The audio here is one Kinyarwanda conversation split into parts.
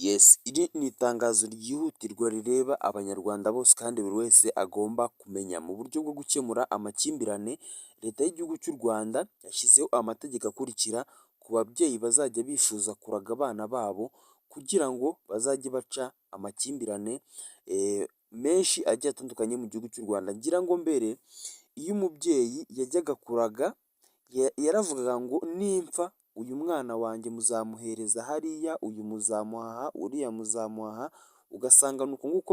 Yes, iri ni itangazo ryihutirwa rireba abanyarwanda bose kandi buri wese agomba kumenya. Mu buryo bwo gukemura amakimbirane, leta y'igihugu cy'u Rwanda yashyizeho amategeko akurikira ku babyeyi bazajya bifuza kuraga abana babo kugira ngo bazajye baca amakimbirane menshi agiye atandukanye mu gihugu cy'u Rwanda. Ngira ngo mbere iyo umubyeyi yajyaga kuraga yaravugaga ngo nimpfa uyu mwana wanjye muzamuhereza hariya, uyu muzamuhaha, uriya muzamuhaha, ugasanga ni uko nguko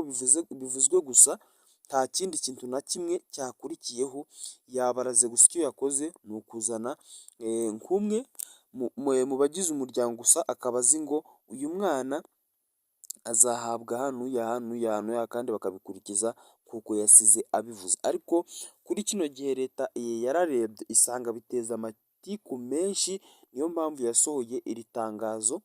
bivuzwe gusa nta kindi kintu na kimwe cyakurikiyeho, yabaraze gusa icyo yakoze ni ukuzana nk'umwe mu bagize umuryango gusa akaba azi ngo uyu mwana azahabwa hano n'uya kandi bakabikurikiza kuko yasize abivuze. Ariko kuri kino gihe leta yararebye isanga biteza amatiku menshi, niyo mpamvu yasohoye iri tangazo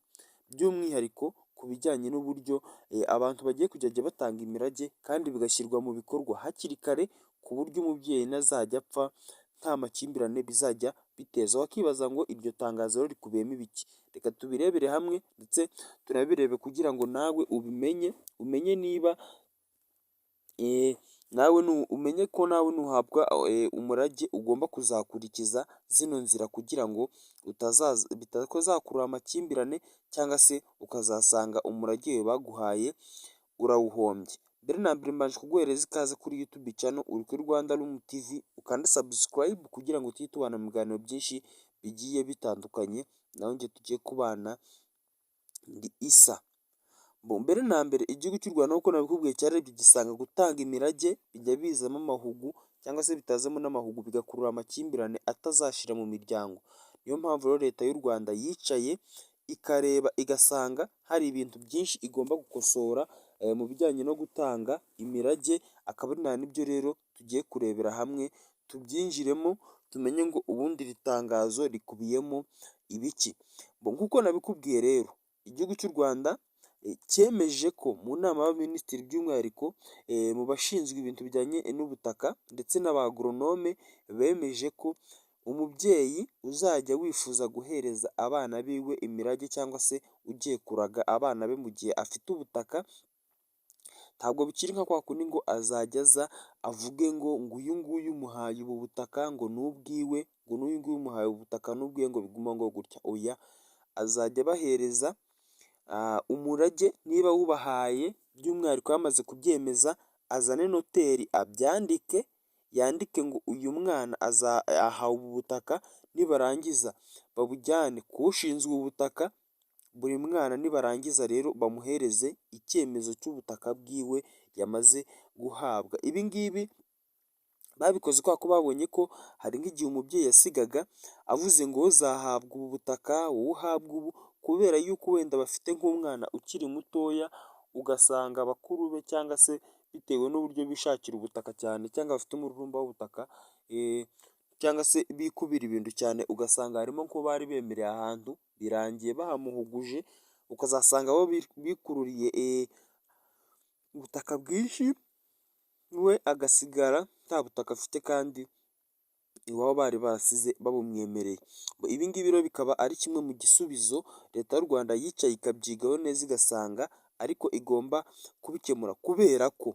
by'umwihariko ku bijyanye n'uburyo abantu bagiye kujya batanga imirage kandi bigashyirwa mu bikorwa hakiri kare, ku buryo umubyeyi ntazajya apfa nta makimbirane bizajya biteza. Wakibaza ngo iryo tangazo rikubiyemo ibiki? Reka tubirebere hamwe ndetse tunabirebe kugira ngo nawe umenye niba umenye ko nawe nuhabwa umurage ugomba kuzakurikiza zino nzira kugira ngo bitazakurura amakimbirane cyangwa se ukazasanga umurage baguhaye urawuhombye. Mbere na mbere mbanje kuguhereza ikaze kuri YouTube channel uri kuri Rwanda Room TV, ukanda subscribe kugira ngo tujye tubana mu biganiro byinshi bigiye bitandukanye, naho njye tugiye kubana ndi Isa. Mbere na mbere igihugu cy'u Rwanda nk'uko nabikubwiye cyarebye gisanga gutanga imirage bijya bizamo amahugu cyangwa se bitazamo n'amahugu bigakurura amakimbirane atazashira mu miryango. Niyo mpamvu rero leta y'u Rwanda yicaye ikareba igasanga hari ibintu byinshi igomba gukosora mu bijyanye no gutanga imirage, akaba ari nibyo rero tugiye kurebera hamwe tubyinjiremo tumenye ngo ubundi iri tangazo rikubiyemo ibiki. Nk'uko nabikubwiye rero igihugu cy'u Rwanda cyemeje ko mu nama y'abaminisitiri by'umwihariko mu bashinzwe ibintu bijyanye n'ubutaka ndetse n'abagoronome bemeje ko umubyeyi uzajya wifuza guhereza abana biwe imirage cyangwa se ugiye kuraga abana be mu gihe afite ubutaka, ntabwo bikiri nka kwa kundi ngo azajya aza avuge ngo uyu nguyu umuhaye ubu butaka ngo ni ubwiwe, ngo n'uyu nguyu umuhaye ubutaka ni ubwiwe ngo biguma ngo gutya. Oya, azajya abahereza umurage, niba wubahaye by'umwihariko yamaze kubyemeza azane noteri abyandike, yandike ngo uyu mwana ahawe ubu butaka, nibarangiza babujyane ku ushinzwe ubutaka, buri mwana nibarangiza rero bamuhereze icyemezo cy'ubutaka bwiwe yamaze guhabwa. Ibi ngibi babikoze kubera ko babonye ko hari nk'igihe umubyeyi yasigaga avuze ngo uzahabwa ubu butaka, wowe uhabwa ubu, kubera yuko wenda bafite nk'umwana ukiri mutoya, ugasanga bakuru be cyangwa se bitewe n'uburyo bishakira ubutaka cyane cyangwa bafite umururumba w'ubutaka cyangwa se bikubira ibintu cyane, ugasanga harimo ko bari bemereye ahantu birangiye bahamuhuguje, ukazasanga bo bikururiye ubutaka bwinshi, we agasigara nta butaka afite kandi iwabo bari barasize babumwemereye. Ibi ngibi rero bikaba ari kimwe mu gisubizo leta y'u Rwanda yicaye ikabyigaho neza igasanga ariko igomba kubikemura, kubera ko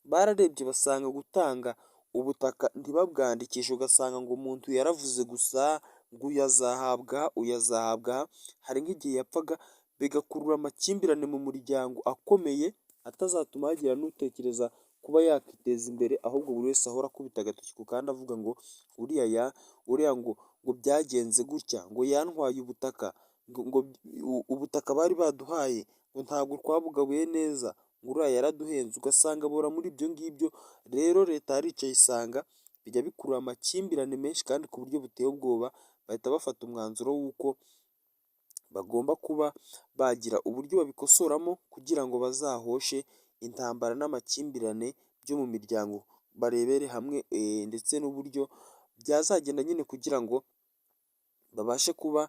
bararebye basanga gutanga ubutaka ntibabwandikishe, ugasanga ngo umuntu yaravuze gusa ngo uyu azahabwa, hari nk'igihe yapfaga bigakurura amakimbirane mu muryango akomeye atazatuma hagira n'utekereza kuba yakiteza imbere, ahubwo buri wese ahora akubita agatoki ku kandi avuga ngo uriya ngo byagenze gutya, ngo yantwaye ubutaka, ngo ubutaka bari baduhaye ngo ntabwo twabugabuye neza, ngo uriya yaraduhenze, ugasanga bora muri ibyo ngibyo. Rero leta yaricaye isanga bijya bikurura amakimbirane menshi kandi ku buryo buteye ubwoba, bahita bafata umwanzuro w'uko bagomba kuba bagira uburyo babikosoramo kugira ngo bazahoshe intambara n'amakimbirane byo mu miryango, barebere hamwe ndetse n'uburyo byazagenda nyine kugira ngo babashe kuba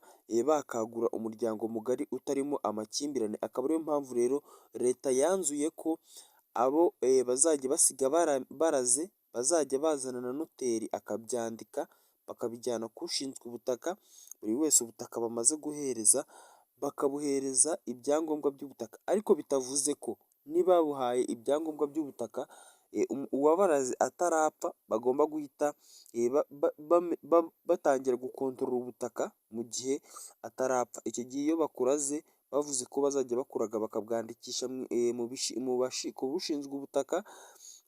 bakagura umuryango mugari utarimo amakimbirane. Akaba ariyo mpamvu rero leta yanzuye ko abo bazajya basiga baraze bazajya bazana na noteri akabyandika bakabijyana ku ushinzwe ubutaka, buri wese ubutaka bamaze guhereza bakabuhereza ibyangombwa by'ubutaka, ariko bitavuze ko niba babuhaye ibyangombwa by'ubutaka uwabaraze atarapfa bagomba guhita batangira gukontorora ubutaka mu gihe atarapfa. Icyo gihe iyo bakuraze bavuze ko bazajya bakuraga bakabwandikisha ku bushinzwe ubutaka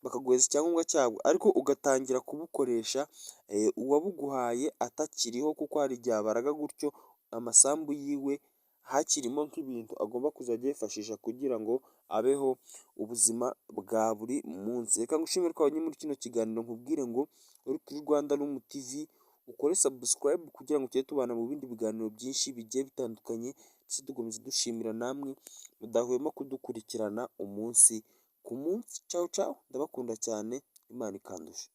bakaguhereza icyangombwa cyabwo, ariko ugatangira kubukoresha uwabuguhaye atakiriho, kuko hari igihe abaraga gutyo amasambu yiwe hakirimo nk'ibintu agomba kuzajya yifashisha kugira ngo abeho ubuzima bwa buri munsi. Reka ngushimire ko wabonye muri kino kiganiro, nkubwire ngo uri kuri Rwanda Lumu TV ukore subscribe kugira ngo tujye tubana mu bindi biganiro byinshi bigiye bitandukanye, ndetse dukomeze dushimira namwe mudahwema kudukurikirana umunsi ku munsi. Ciao ciao, ndabakunda cyane, Imana ikandusha.